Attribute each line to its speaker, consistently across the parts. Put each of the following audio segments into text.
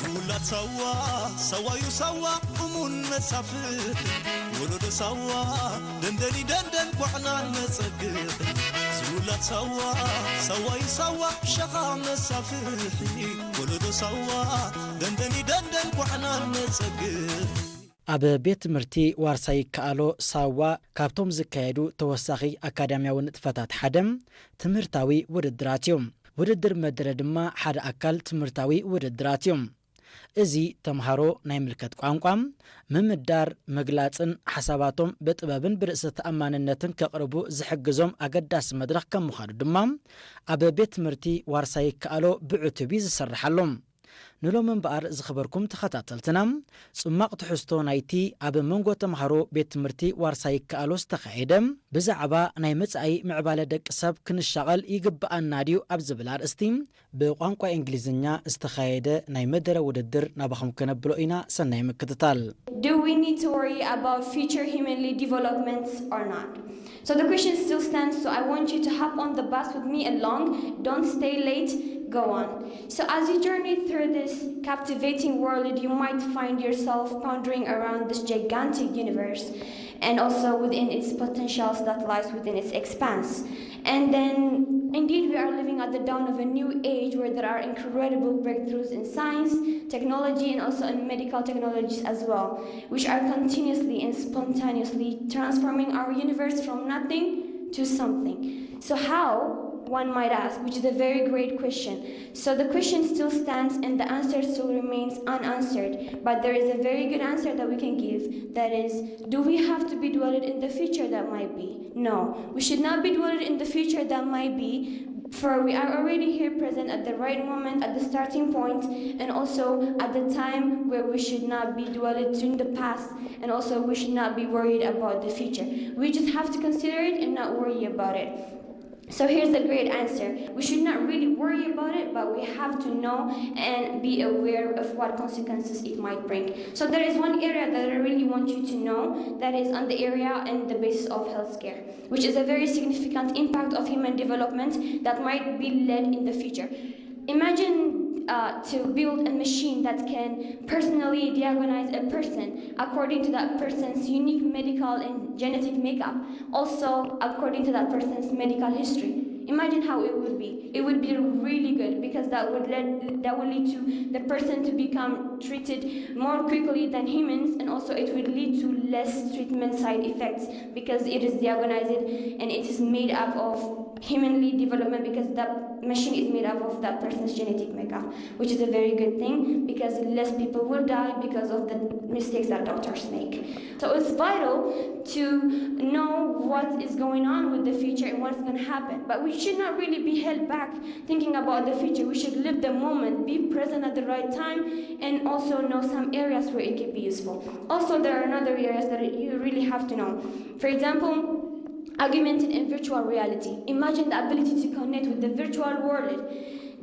Speaker 1: زولات سوا يسوا أمون مسافر ولد سوا دندني دندن وحنا نسقط زولات سوا يسوا شقا مسافر ولد سوا دندني دندن وحنا نسقط
Speaker 2: ኣብ ቤት ትምህርቲ ዋርሳይ-ይikealo ሳዋ ካብቶም ዝካየዱ ተወሳኺ ኣካዳሚያዊ ንጥፈታት ሓደም ትምህርታዊ ውድድራት እዮም ውድድር መደረ ድማ ሓደ ኣካል ትምህርታዊ ውድድራት እዮም እዚ ተምሃሮ ናይ ምልክት ቋንቋም ምምዳር መግላጽን ሓሳባቶም በጥበብን ብርእሰ ተኣማንነትን ከቕርቡ ዝሕግዞም ኣገዳሲ መድረኽ ከም ምዃኑ ድማ ኣብ ቤት ትምህርቲ ዋርሳይ-ይikealo ብዕቱቢ ዝሰርሓሎም ንሎም እንበኣር ዝኽበርኩም ተኸታተልትና ጽማቕ ትሕዝቶ ናይቲ ኣብ መንጎ ተምሃሮ ቤት ትምህርቲ ዋርሳይ-ይikealo ዝተኻየደ ብዛዕባ ናይ መጻኢ ምዕባለ ደቂ ሰብ ክንሻቐል ይግብኣና ድዩ ኣብ ዝብል ኣርእስቲ ብቋንቋ እንግሊዝኛ ዝተኻየደ ናይ መደረ ውድድር ናባኹም ከነብሎ ኢና ሰናይ ምክትታል
Speaker 3: Do we need to worry about future humanly developments or not? So the question still stands, so I want you to hop on the bus with me along. Don't stay late. Go on. So as you journey through this captivating world, you might find yourself pondering around this gigantic universe and also within its potentials that lies within its expanse. And then, indeed, we are living at the dawn of a new age where there are incredible breakthroughs in science, technology, and also in medical technologies as well, which are continuously and spontaneously transforming our universe from nothing to something. So how? One might ask, which is a very great question. So the question still stands and the answer still remains unanswered. But there is a very good answer that we can give. That is, do we have to be dwelled in the future that might be? No, we should not be dwelled in the future that might be. For we are already here present at the right moment, at the starting point, and also at the time where we should not be dwelled in the past, and also we should not be worried about the future. We just have to consider it and not worry about it. So here's the great answer. We should not really worry about it, but we have to know and be aware of what consequences it might bring. So there is one area that I really want you to know, that is on the area and the basis of healthcare, which is a very significant impact of human development that might be led in the future. Imagine to build a machine that can personally diagnose a person according to that person's unique medical and genetic makeup, also according to that person's medical history. Imagine how it would be. It would be really good because that would lead to the person to become treated more quickly than humans, and also it would lead to less treatment side effects because it is diagnosed and it is made up of humanly development, because that machine is made up of that person's genetic makeup, which is a very good thing because less people will die because of the mistakes that doctors make. So it's vital to know what is going on with the future and what's going to happen. But we should not really be held back thinking about the future. We should live the moment, be present at the right time, and also know some areas where it can be useful. Also, there are other areas that you really have to know. For example, augmented and virtual reality. Imagine the ability to connect with the virtual world.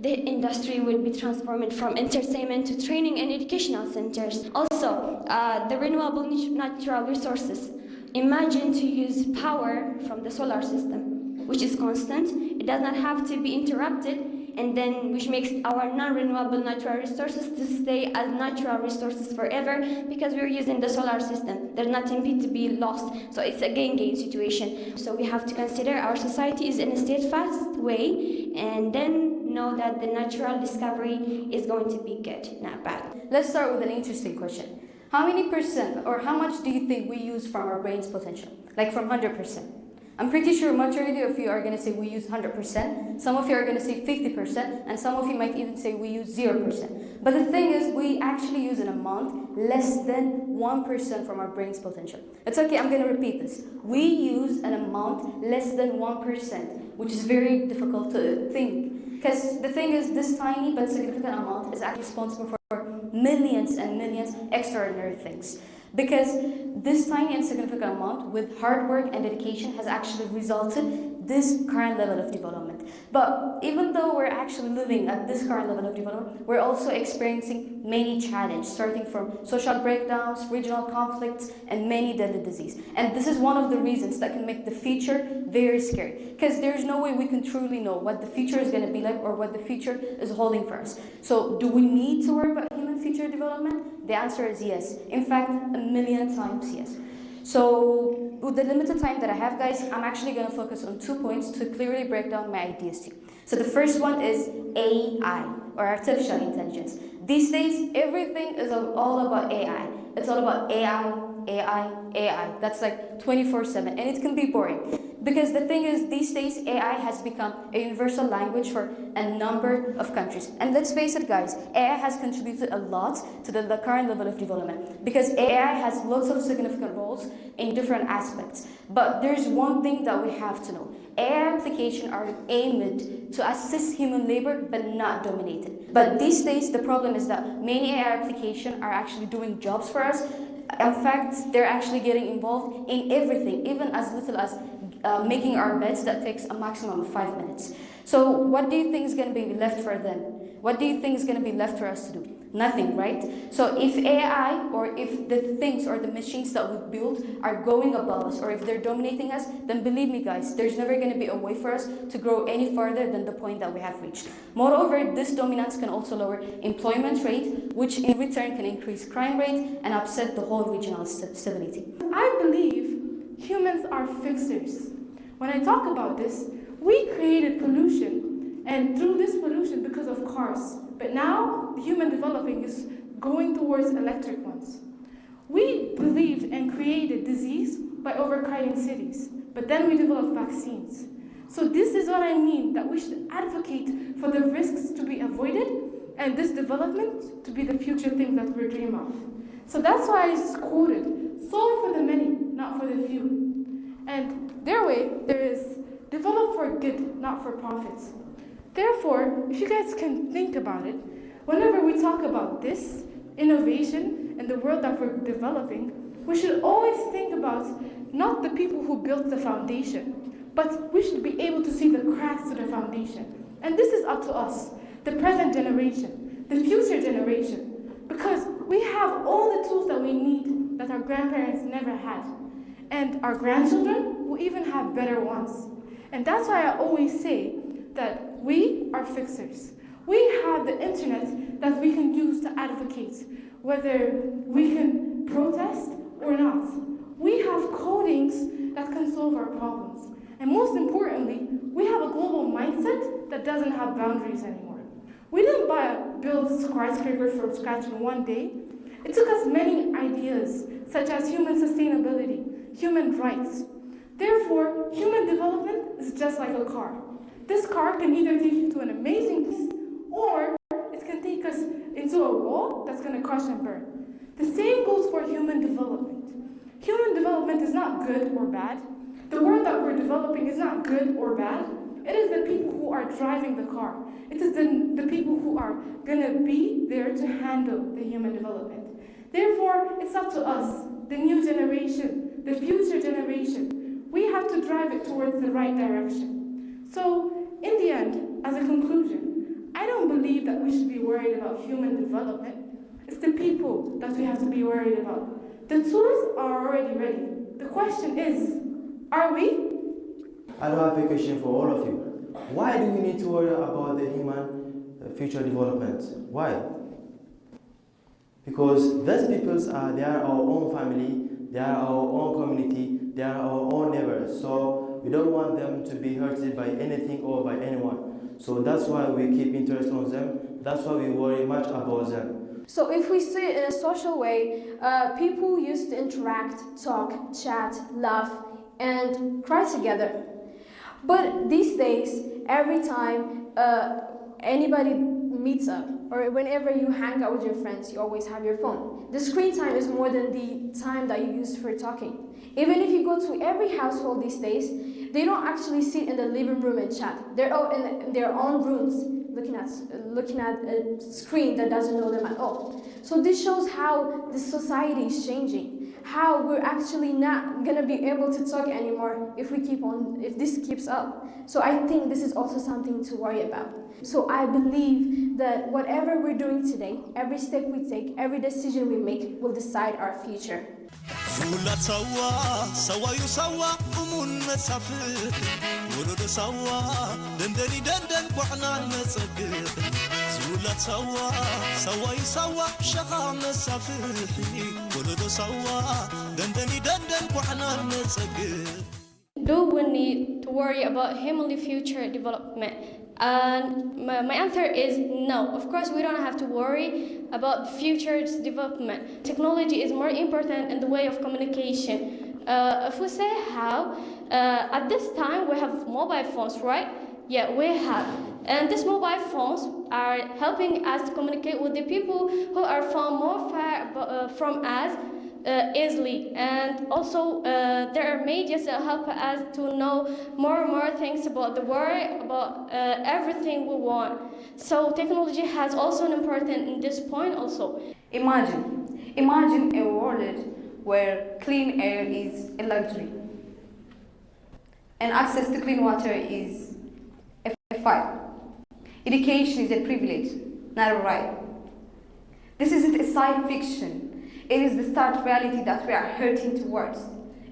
Speaker 3: The industry will be transformed from entertainment to training and educational centers. Also, the renewable natural resources. Imagine to use power from the solar system, which is constant. It does not have to be interrupted, and then which makes our non-renewable natural resources to stay as natural resources forever because we're using the solar system. There's nothing to be lost. So it's a gain-gain situation. So we have to consider our society is in a steadfast way, and then know that the natural discovery is going to be good, not bad.
Speaker 4: Let's start with an interesting question. How many percent or how much do you think we use from our brain's potential? Like from 100%? I'm pretty sure majority of you are going to say we use 100%, some of you are going to say 50%, and some of you might even say we use 0%. But the thing is, we actually use an amount less than 1% from our brain's potential. It's okay, I'm going to repeat this. We use an amount less than 1%, which is very difficult to think. Because the thing is, this tiny but significant amount is actually responsible for millions and millions extraordinary things. Because this tiny and significant amount with hard work and dedication has actually resulted this current level of development. But even though we're actually living at this current level of development, we're also experiencing many challenges, starting from social breakdowns, regional conflicts, and many deadly disease. And this is one of the reasons that can make the future very scary. Because there's no way we can truly know what the future is going to be like or what the future is holding for us. So do we need to worry about human future? future development? The answer is yes. In fact, 1,000,000 times yes. So with the limited time that I have, guys, I'm actually going to focus on 2 points to clearly break down my ideas to you. So the first one is AI, or artificial intelligence. These days, everything is all about AI. It's all about AI. That's like 24/7, and it can be boring. Because the thing is, these days, AI has become a universal language for a number of countries. And let's face it, guys, AI has contributed a lot to the current level of development. Because AI has lots of significant roles in different aspects. But there's one thing that we have to know. AI applications are aimed to assist human labor, but not dominate it. But these days, the problem is that many AI applications are actually doing jobs for us. In fact, they're actually getting involved in everything, even as little as making our beds that takes a maximum of 5 minutes. So what do you think is going to be left for them? What do you think is going to be left for us to do? Nothing, right? So if AI or if the things or the machines that we build are going above us or if they're dominating us, then believe me, guys, there's never going to be a way for us to grow any further than the point that we have reached. Moreover, this dominance can also lower employment rate, which in return can increase crime rate and upset the whole regional stability.
Speaker 5: I believe humans are fixers. When I talk about this, we created pollution, and through this pollution because of cars. But now, the human developing is going towards electric ones. We believed and created disease by overcrowding cities, but then we developed vaccines. So this is what I mean, that we should advocate for the risks to be avoided and this development to be the future thing that we dream of. So that's why I just quoted, solve for the many, not for the few. And their way, there is develop for good, not for profits. Therefore, if you guys can think about it, whenever we talk about this innovation and the world that we're developing, we should always think about not the people who built the foundation, but we should be able to see the cracks to the foundation. And this is up to us, the present generation, the future generation, because we have all the tools that we need that our grandparents never had. And our grandchildren will even have better ones. And that's why I always say that we are fixers. We have the internet that we can use to advocate whether we can protest or not. We have codings that can solve our problems. And most importantly, we have a global mindset that doesn't have boundaries anymore. We didn't build skyscrapers from scratch in one day. It took us many ideas, such as human sustainability, human rights. Therefore, human development is just like a car. This car can either take you to an amazing place, or it can take us into a wall that's going to crush and burn. The same goes for human development. Human development is not good or bad. The world that we're developing is not good or bad. It is the people who are driving the car. It is the people who are going to be there to handle the human development. Therefore, it's up to us, the new generation, the future generation. We have to drive it towards the right direction. So, in the end, as a conclusion, I don't believe that we should be worried about human development. It's the people that we have to be worried about. The tools are already ready. The question is, are we?
Speaker 6: I do have a question for all of you. Why do we need to worry about the human future development? Why? Because those peoples they are our own family, they are our own community, they are our own neighbors. So we don't want them to be hurted by anything or by anyone. So that's why we keep interest on them. That's why we worry much about them.
Speaker 3: So if we see it in a social way, people used to interact, talk, chat, laugh, and cry together. But these days, every time anybody meets up, or whenever you hang out with your friends, you always have your phone. The screen time is more than the time that you use for talking. Even if you go to every household these days, they don't actually sit in the living room and chat. They're all in their own rooms looking at a screen that doesn't know them at all. So this shows how the society is changing, how we're actually not gonna be able to talk anymore if this keeps up. So I think this is also something to worry about. So I believe that whatever we're doing today, every step we take, every decision we make will decide our future.
Speaker 1: زولات سوا يسوا أمون مسافر ولد سوا دندني دندن وحنا نسقط فولات سوا سوا يسوا شقا مسافحي ولدو سوا دندني دندن وحنا نسقف.
Speaker 3: Do we need to worry about heavenly future development? And my answer is no. Of course, we don't have to worry about future's development. Technology is more important in the way of communication. If we say how, at this time we have mobile phones, right? Yeah, we have. And these mobile phones are helping us to communicate with the people who are more far from us easily. And also there are medias that help us to know more and more things about the world, about everything we want. So technology has also an importance in this point also.
Speaker 4: Imagine a world where clean air is a luxury and access to clean water is a fight. Education is a privilege, not a right. This isn't a science fiction. It is the stark reality that we are hurting towards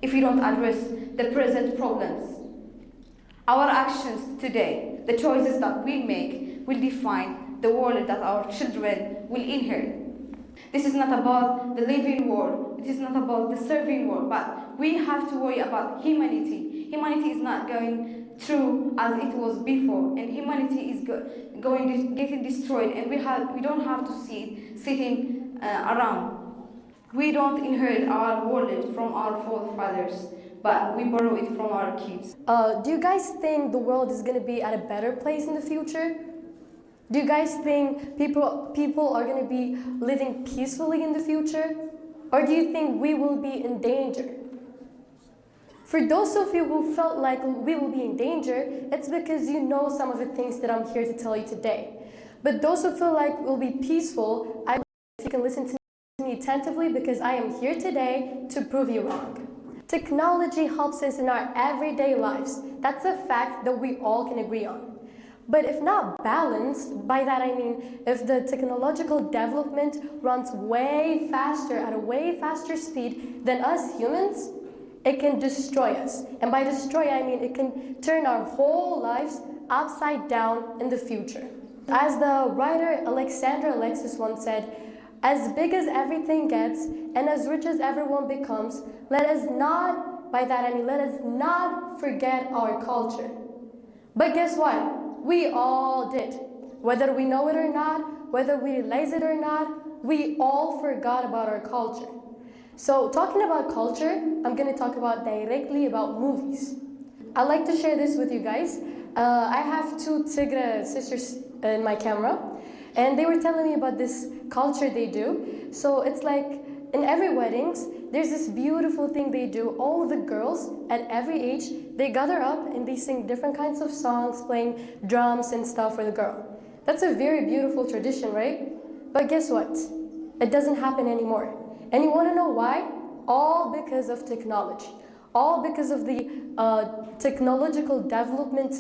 Speaker 4: if we don't address the present problems. Our actions today, the choices that we make, will define the world that our children will inherit. This is not about the living world, it is not about the serving world, but we have to worry about humanity. Humanity is not going through as it was before, and humanity is getting destroyed, and we don't have to see it sitting around. We don't inherit our world from our forefathers, but we borrow it from our kids.
Speaker 7: Do you guys think the world is going to be at a better place in the future? Do you guys think people are going to be living peacefully in the future? Or do you think we will be in danger? For those of you who felt like we will be in danger, it's because you know some of the things that I'm here to tell you today. But those who feel like we'll be peaceful, I hope you can listen to me attentively because I am here today to prove you wrong. Technology helps us in our everyday lives. That's a fact that we all can agree on. But if not balanced, by that I mean if the technological development runs way faster, at a way faster speed than us humans, it can destroy us. And by destroy, I mean it can turn our whole lives upside down in the future. As the writer Alexandra Alexis once said, as big as everything gets and as rich as everyone becomes, let us not forget our culture. But guess what? We all did. Whether we know it or not, whether we realize it or not, we all forgot about our culture. So talking about culture, I'm going to talk directly about movies. I'd like to share this with you guys. I have two Tigre sisters in my camera, and they were telling me about this culture they do. So it's like in every weddings, there's this beautiful thing they do. All the girls at every age, they gather up and they sing different kinds of songs, playing drums and stuff for the girl. That's a very beautiful tradition, right? But guess what? It doesn't happen anymore. And you want to know why? All because of technology. All because of the technological development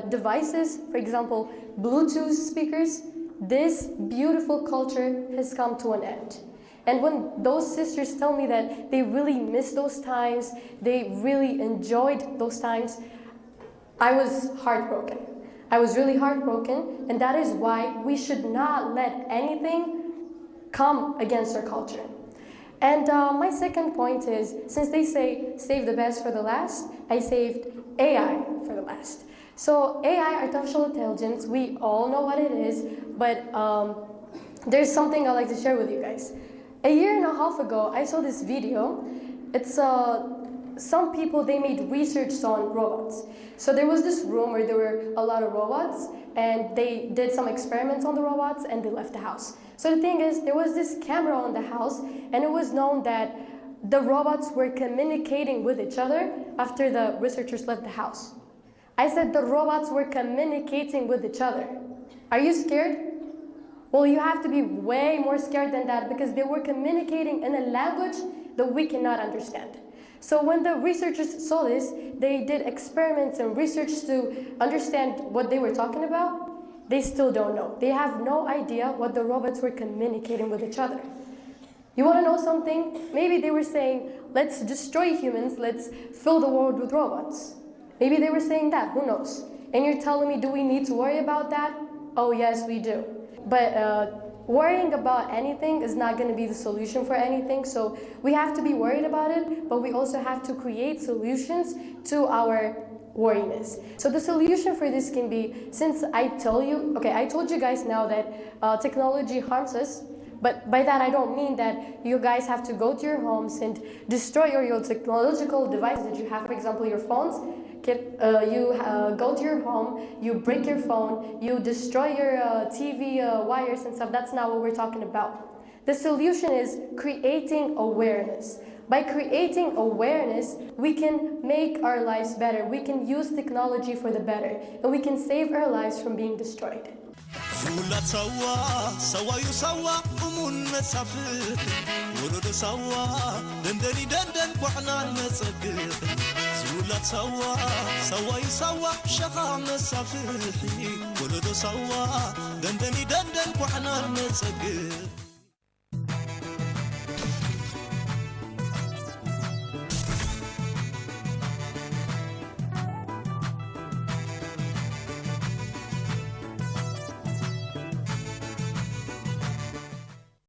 Speaker 7: devices, for example, Bluetooth speakers. This beautiful culture has come to an end. And when those sisters tell me that they really miss those times, they really enjoyed those times, I was heartbroken. I was really heartbroken, and that is why we should not let anything come against our culture. And my second point is, since they say save the best for the last, I saved AI for the last. So AI, artificial intelligence, we all know what it is, but there's something I'd like to share with you guys. A year and a half ago, I saw this video. It's some people, they made research on robots. So there was this room where there were a lot of robots, and they did some experiments on the robots, and they left the house. So the thing is, there was this camera on the house, and it was known that the robots were communicating with each other after the researchers left the house. I said the robots were communicating with each other. Are you scared? Well, you have to be way more scared than that because they were communicating in a language that we cannot understand. So when the researchers saw this, they did experiments and research to understand what they were talking about. They still don't know. They have no idea what the robots were communicating with each other. You want to know something? Maybe they were saying, let's destroy humans, let's fill the world with robots. Maybe they were saying that, who knows? And you're telling me, do we need to worry about that? Oh yes, we do. but worrying about anything is not going to be the solution for anything. So we have to be worried about it, but we also have to create solutions to our worriness. So the solution for this can be, since I told you guys now that technology harms us, but by that I don't mean that you guys have to go to your homes and destroy your technological devices that you have, for example, your phones. You go to your home, you break your phone, you destroy your TV wires and stuff. That's not what we're talking about. The solution is creating awareness. By creating awareness, we can make our lives better. We can use technology for the better, and we can save our lives from being destroyed.
Speaker 1: زولات سوا يسوا أمون مسافر ولد سوا دندني دندن وحنا نسقف زولات سوا يسوا شقا مسافر ولد سوا دندني دندن وحنا نسقف